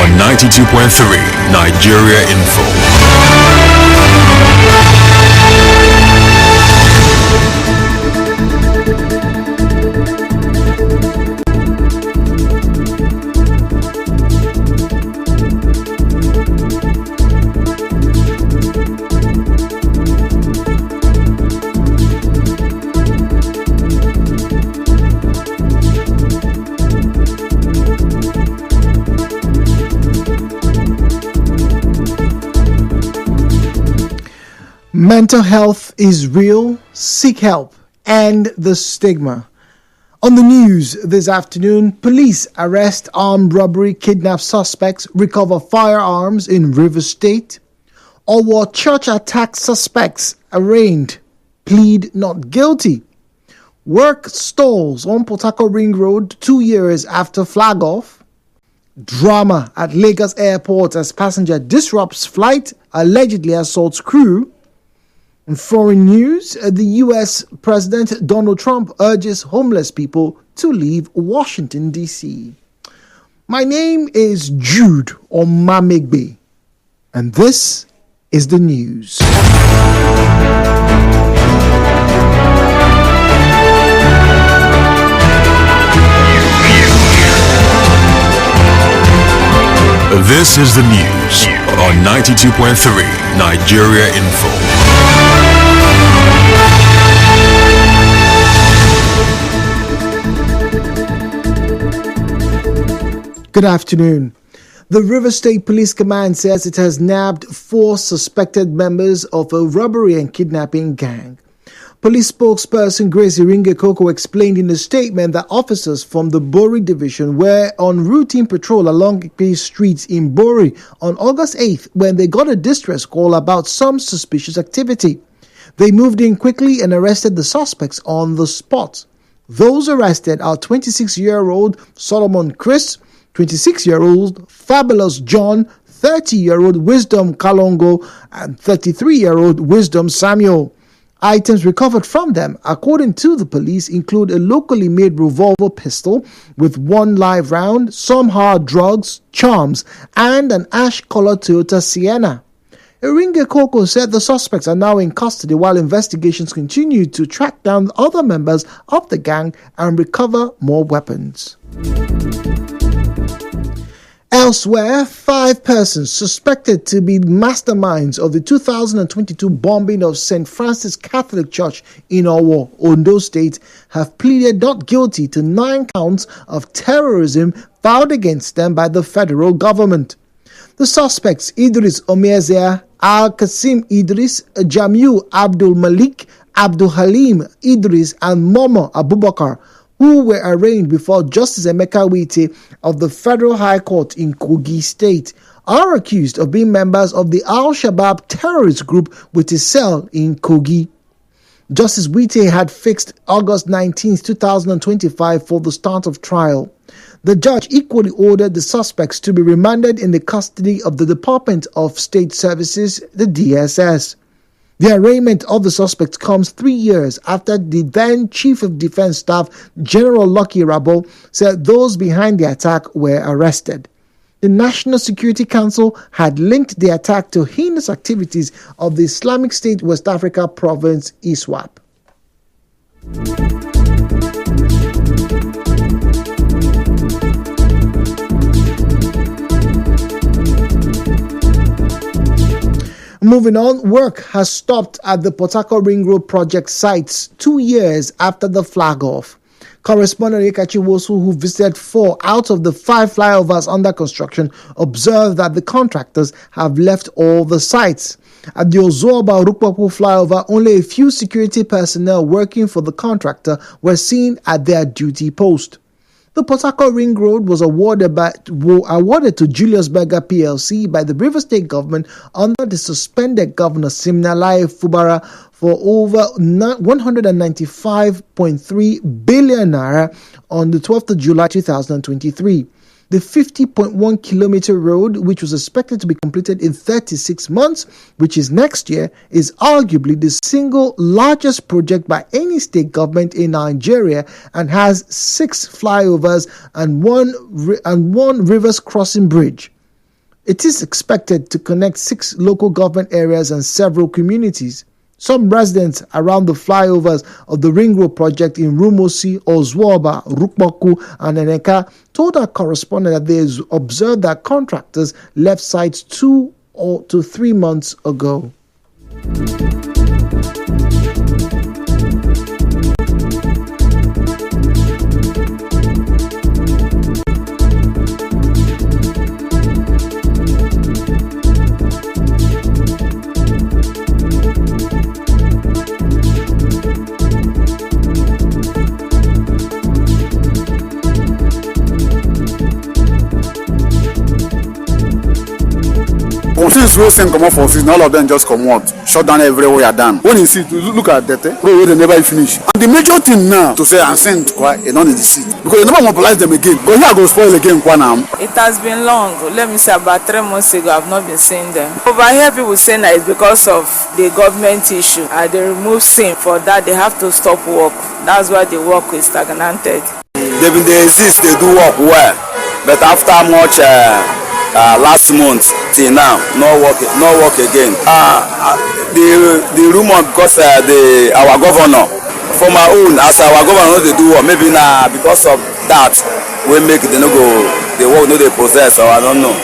on 92.3 Nigeria Info. Mental health is real, seek help, and the stigma. On the news this afternoon, police arrest armed robbery kidnap suspects, recover firearms in Rivers State. Owo church attack suspects arraigned, plead not guilty. Work stalls on Port Harcourt Ring Road 2 years after flag off. Drama at Lagos Airport as passenger disrupts flight, allegedly assaults crew. In foreign news, the U.S. President Donald Trump urges homeless people to leave Washington, D.C. My name is Jude Omamegbe, and this is the news. This is the news on 92.3 Nigeria Info. Good afternoon. The Rivers State Police Command says it has nabbed 4 suspected members of a robbery and kidnapping gang. Police spokesperson Grace Iringekoko explained in a statement that officers from the Bori Division were on routine patrol along Ikpe streets in Bori on August 8th when they got a distress call about some suspicious activity. They moved in quickly and arrested the suspects on the spot. Those arrested are 26-year-old Solomon Chris, 26-year-old Fabulous John, 30-year-old Wisdom Kalongo, and 33-year-old Wisdom Samuel. Items recovered from them, according to the police, include a locally made revolver pistol with 1 live round, some hard drugs, charms, and an ash-colored Toyota Sienna. Iringekoko said the suspects are now in custody while investigations continue to track down other members of the gang and recover more weapons. Elsewhere, 5 persons suspected to be masterminds of the 2022 bombing of St. Francis Catholic Church in Owo, Ondo State, have pleaded not guilty to 9 counts of terrorism filed against them by the federal government. The suspects, Idris Omiezia, Al-Qasim Idris, Jamiu Abdul Malik, Abdul Halim Idris, and Momo Abubakar, who were arraigned before Justice Emeka Wite of the Federal High Court in Kogi State, are accused of being members of the Al-Shabaab terrorist group with a cell in Kogi. Justice Wite had fixed August 19, 2025 for the start of trial. The judge equally ordered the suspects to be remanded in the custody of the Department of State Services, the DSS. The arraignment of the suspects comes 3 years after the then Chief of Defense Staff, General Lucky Rabo, said those behind the attack were arrested. The National Security Council had linked the attack to heinous activities of the Islamic State West Africa Province, ISWAP. Moving on, work has stopped at the Port Harcourt Ring Road project sites 2 years after the flag-off. Correspondent Ekachi Wosu, who visited 4 out of the 5 flyovers under construction, observed that the contractors have left all the sites. At the Ozoba Rukwapu flyover, only a few security personnel working for the contractor were seen at their duty post. The Port Harcourt Ring Road was awarded to Julius Berger PLC by the Rivers State government under the suspended governor Siminalayi Fubara for over 195.3 billion naira on the 12th of July 2023. The 50.1 kilometer road, which was expected to be completed in 36 months, which is next year, is arguably the single largest project by any state government in Nigeria and has 6 flyovers and one reverse crossing bridge. It is expected to connect 6 local government areas and several communities. Some residents around the flyovers of the Ring Road project in Rumosi, Ozwoba, Rukmaku, and Eneka told our correspondent that they observed that contractors left sites 2 to 3 months ago. Since we send come out for season, all of them just come out, shut down everywhere done. When you see, look at that, where they never finish. And the major thing now to say and send quite not in the seat because you never mobilize them again. Because here I go spoil again, now. It has been long. Let me say about 3 months ago, I've not been seeing them. Over here, people say that it's because of the government issue. They remove SIM. For that, they have to stop work. That's why the work is stagnated. They exist, they do work well, but after much. Last month till now, no work again. The rumor because our governor, for my own, as our governor, they do work. Maybe now because of that, we make the work no they possess, or I don't know.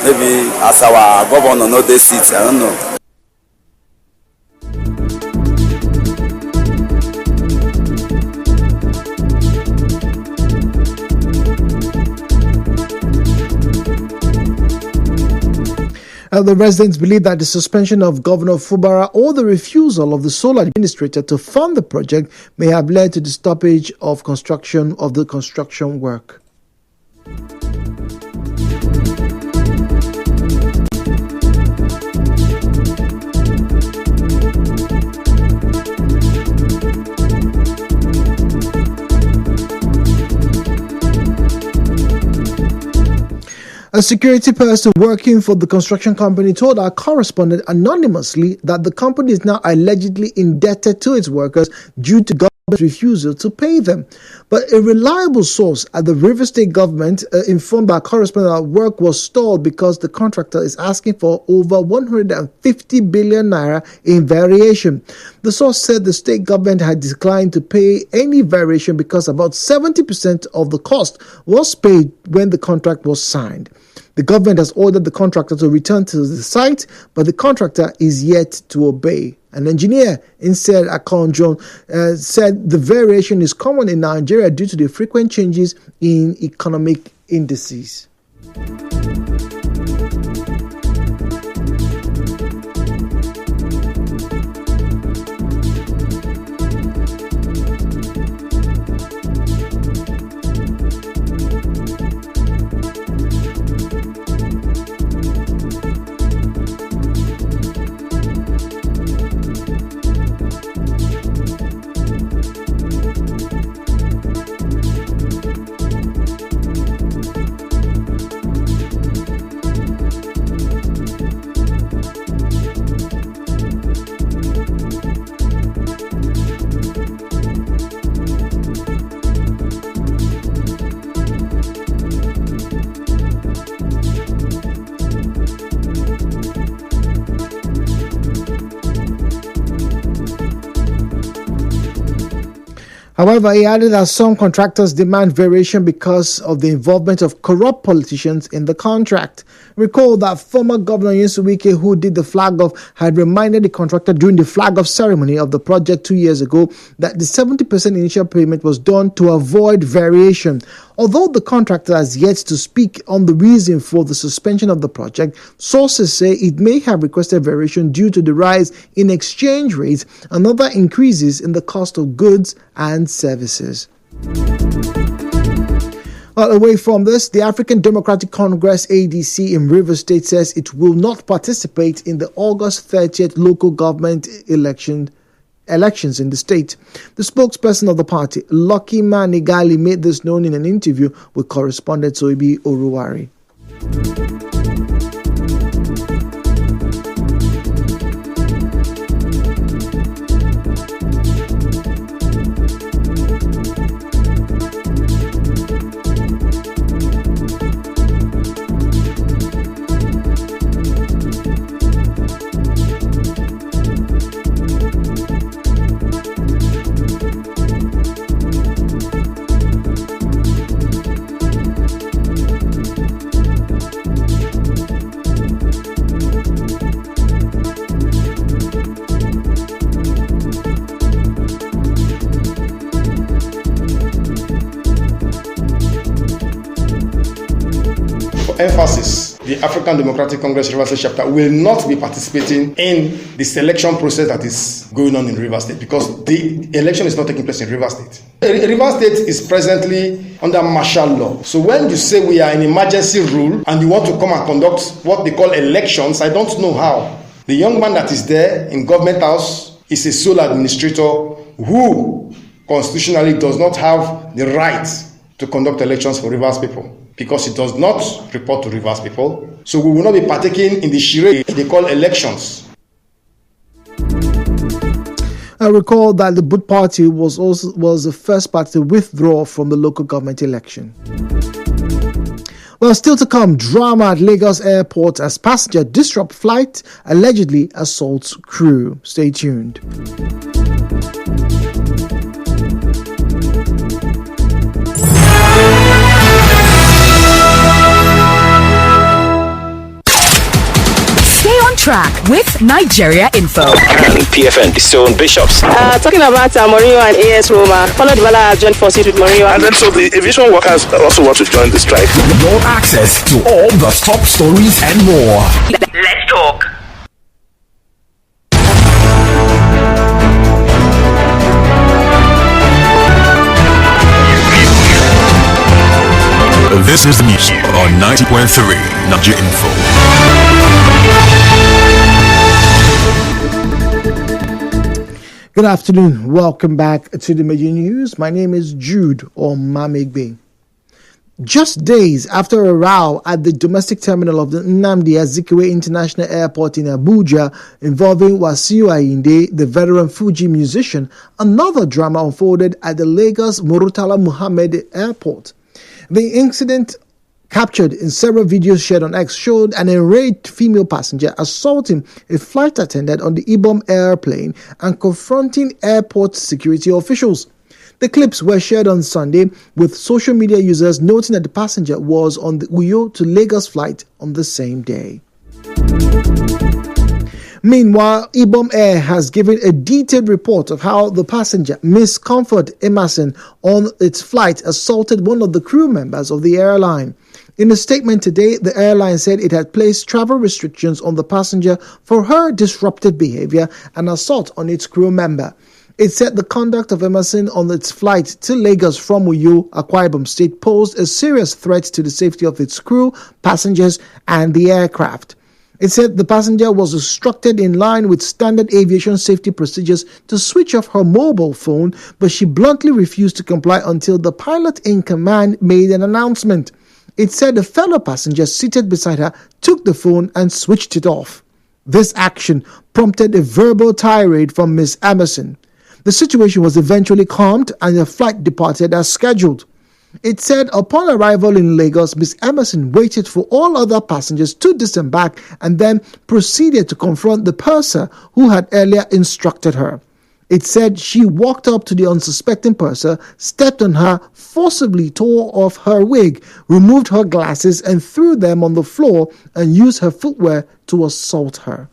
Maybe as our governor, no they sit, I don't know. The residents believe that the suspension of Governor Fubara or the refusal of the sole administrator to fund the project may have led to the stoppage of construction work. A security person working for the construction company told our correspondent anonymously that the company is now allegedly indebted to its workers due to government's refusal to pay them. But a reliable source at the River State government informed our correspondent that work was stalled because the contractor is asking for over 150 billion naira in variation. The source said the state government had declined to pay any variation because about 70% of the cost was paid when the contract was signed. The government has ordered the contractor to return to the site, but the contractor is yet to obey. An engineer, Insed Akonjon, said the variation is common in Nigeria due to the frequent changes in economic indices. However, he added that some contractors demand variation because of the involvement of corrupt politicians in the contract. Recall that former Governor Nyesom Wike, who did the flag off, had reminded the contractor during the flag off ceremony of the project 2 years ago that the 70% initial payment was done to avoid variation. Although the contractor has yet to speak on the reason for the suspension of the project, sources say it may have requested variation due to the rise in exchange rates and other increases in the cost of goods and services. Well, away from this, the African Democratic Congress ADC in Rivers State says it will not participate in the August 30th local government elections in the state. The spokesperson of the party, Lucky Manigali, made this known in an interview with correspondent Soibi Oruwari. emphasis, the African Democratic Congress Rivers State chapter will not be participating in the selection process that is going on in Rivers State because the election is not taking place in Rivers State. Rivers State is presently under martial law. So when you say we are in emergency rule and you want to come and conduct what they call elections, I don't know how. The young man that is there in government house is a sole administrator who constitutionally does not have the right to conduct elections for Rivers people because he does not report to Rivers people. So we will not be partaking in the charade they call elections. I recall that the Boot Party was the first party to withdraw from the local government election. Well, still to come, drama at Lagos airport as passenger disrupt flight, allegedly assaults crew. Stay tuned. Track with Nigeria Info. And PFN, the Stone Bishops. Talking about Mourinho and AS Roma. Paulo Dybala joined forces with Mourinho. And then so the aviation workers also want to join the strike. Your access to all the top stories and more. Let's talk. This is the news on 90.3 Nigeria Info. Good afternoon. Welcome back to the major news. My name is Jude Omamegbe. Just days after a row at the domestic terminal of the Nnamdi Azikiwe International Airport in Abuja involving Wasiu Ayinde, the veteran Fuji musician, another drama unfolded at the Lagos Murtala Muhammed Airport. The incident, captured in several videos shared on X, showed an enraged female passenger assaulting a flight attendant on the Ibom airplane and confronting airport security officials. The clips were shared on Sunday, with social media users noting that the passenger was on the Uyo to Lagos flight on the same day. Meanwhile, Ibom Air has given a detailed report of how the passenger, Miss Comfort Emerson, on its flight assaulted one of the crew members of the airline. In a statement today, the airline said it had placed travel restrictions on the passenger for her disruptive behavior and assault on its crew member. It said the conduct of Emerson on its flight to Lagos from Uyo, Akwa Ibom State, posed a serious threat to the safety of its crew, passengers, and the aircraft. It said the passenger was instructed in line with standard aviation safety procedures to switch off her mobile phone, but she bluntly refused to comply until the pilot in command made an announcement. It said a fellow passenger seated beside her took the phone and switched it off. This action prompted a verbal tirade from Ms. Emerson. The situation was eventually calmed and the flight departed as scheduled. It said upon arrival in Lagos, Ms. Emerson waited for all other passengers to disembark and then proceeded to confront the purser who had earlier instructed her. It said she walked up to the unsuspecting purser, stepped on her, forcibly tore off her wig, removed her glasses and threw them on the floor and used her footwear to assault her.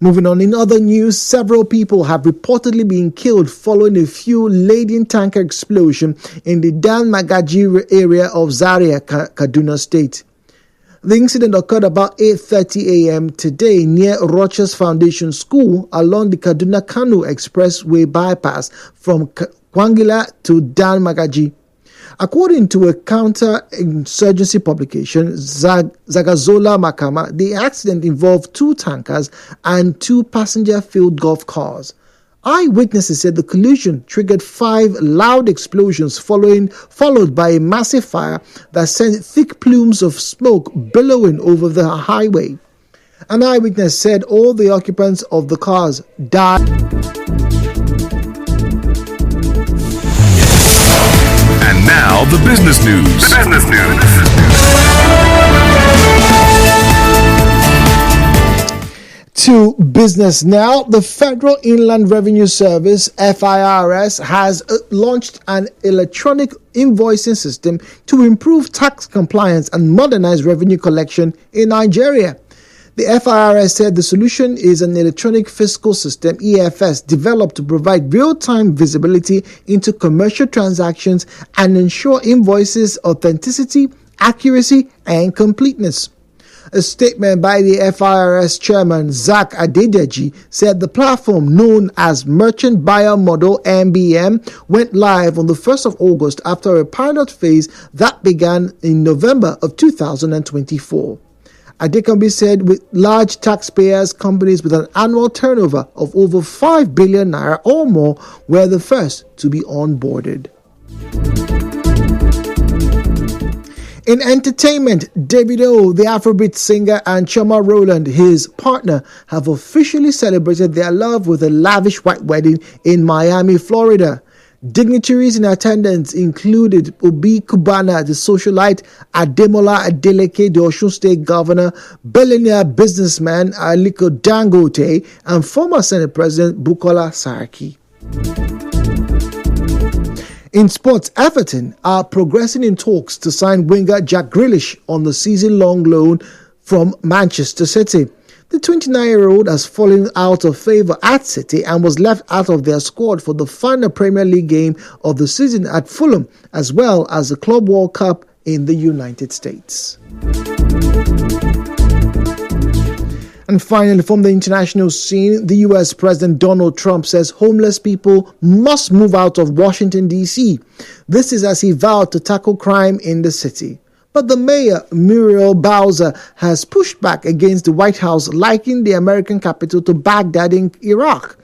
Moving on, in other news, several people have reportedly been killed following a fuel-laden tanker explosion in the Dan Magaji area of Zaria, Kaduna State. The incident occurred about 8:30 a.m. today near Rochas Foundation School along the Kaduna-Kano Expressway bypass from Kwangila to Dan Magaji. According to a counter-insurgency publication, Zagazola Makama, the accident involved 2 tankers and 2 passenger-filled golf cars. Eyewitnesses said the collision triggered 5 loud explosions followed by a massive fire that sent thick plumes of smoke billowing over the highway. An eyewitness said all the occupants of the cars died. And now the business news. To business now, the Federal Inland Revenue Service, FIRS, has launched an electronic invoicing system to improve tax compliance and modernize revenue collection in Nigeria. The FIRS said the solution is an electronic fiscal system, EFS, developed to provide real-time visibility into commercial transactions and ensure invoices' authenticity, accuracy, and completeness. A statement by the FIRS chairman, Zach Adedeji, said the platform known as Merchant Buyer Model MBM went live on the 1st of August after a pilot phase that began in November of 2024. Adekambi said with large taxpayers, companies with an annual turnover of over 5 billion naira or more were the first to be onboarded. In entertainment, Davido, the Afrobeat singer, and Choma Rowland, his partner, have officially celebrated their love with a lavish white wedding in Miami, Florida. Dignitaries in attendance included Obi Kubana, the socialite, Ademola Adeleke, the Osun State Governor, billionaire businessman Aliko Dangote, and former Senate President Bukola Saraki. In sports, Everton are progressing in talks to sign winger Jack Grealish on the season-long loan from Manchester City. The 29-year-old has fallen out of favour at City and was left out of their squad for the final Premier League game of the season at Fulham, as well as the Club World Cup in the United States. And finally, from the international scene, the U.S. President Donald Trump says homeless people must move out of Washington, D.C. This is as he vowed to tackle crime in the city. But the mayor, Muriel Bowser, has pushed back against the White House likening the American capital to Baghdad in Iraq.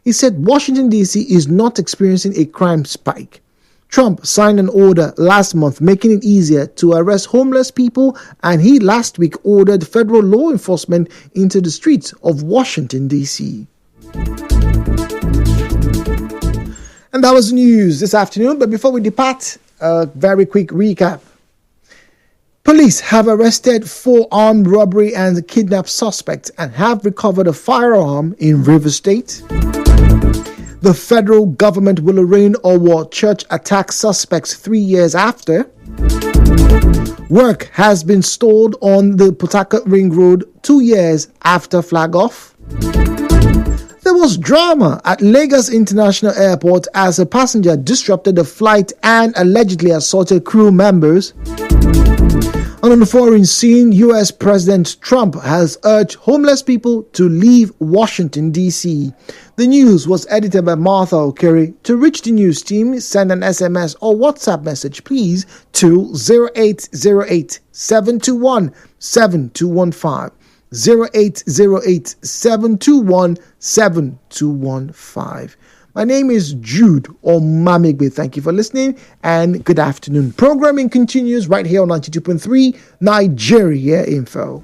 He said Washington, D.C. is not experiencing a crime spike. Trump signed an order last month making it easier to arrest homeless people, and he last week ordered federal law enforcement into the streets of Washington, D.C. And that was news this afternoon, but before we depart, a very quick recap. Police have arrested 4 armed robbery and kidnap suspects and have recovered a firearm in Rivers State. The federal government will arraign Owo church attack suspects 3 years after. Work has been stalled on the Port Harcourt Ring Road 2 years after flag off. There was drama at Lagos International Airport as a passenger disrupted the flight and allegedly assaulted crew members. And on the foreign scene, U.S. President Trump has urged homeless people to leave Washington, D.C. The news was edited by Martha Okere. To reach the news team, send an SMS or WhatsApp message, please, to 0808 721 7215. 0808 721 7215. My name is Jude Omamegbe. Thank you for listening and good afternoon. Programming continues right here on 92.3 Nigeria Info.